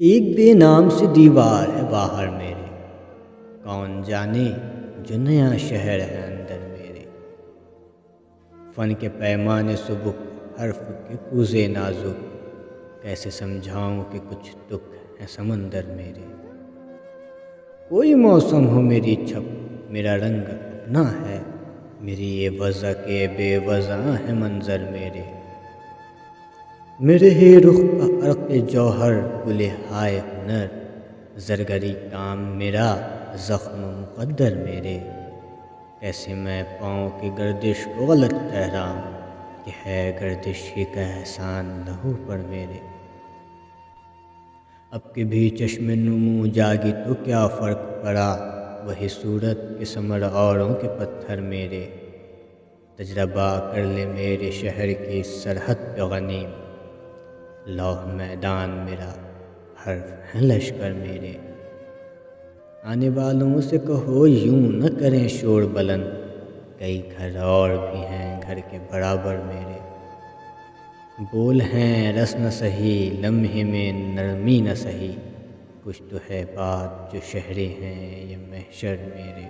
ایک بے نام سے دیوار ہے باہر میرے، کون جانے جو نیا شہر ہے اندر میرے۔ فن کے پیمانے سبک، حرف کے کوزے نازک، کیسے سمجھاؤں کہ کچھ دکھ ہے سمندر میرے۔ کوئی موسم ہو میری چھپ، میرا رنگ اپنا ہے، میری یہ وضع کے بے وضع ہے منظر میرے۔ میرے ہی رخ کا عرق جوہر گل ہائے ہنر، زرگری کام میرا زخم مقدر میرے۔ کیسے میں پاؤں کی گردش کو غلط ٹھہراؤں کہ ہے گردش ہی کا احسان لہو پر میرے۔ اب کہ بھی چشم نمو جاگی تو کیا فرق پڑا، وہی صورت کے ثمر اوروں کے پتھر میرے۔ تجربہ کر لے میرے شہر کی سرحد پہ غنیم، لوح میدان میرا حرف ہیں لشکر میرے۔ آنے والوں سے کہو یوں نہ کریں شور بلند، کئی گھر اور بھی ہیں گھر کے برابر میرے۔ بول ہیں رس نہ سہی لمحے میں نرمی نہ سہی، کچھ تو ہے بات جو شہرے ہیں یہ محشر میرے۔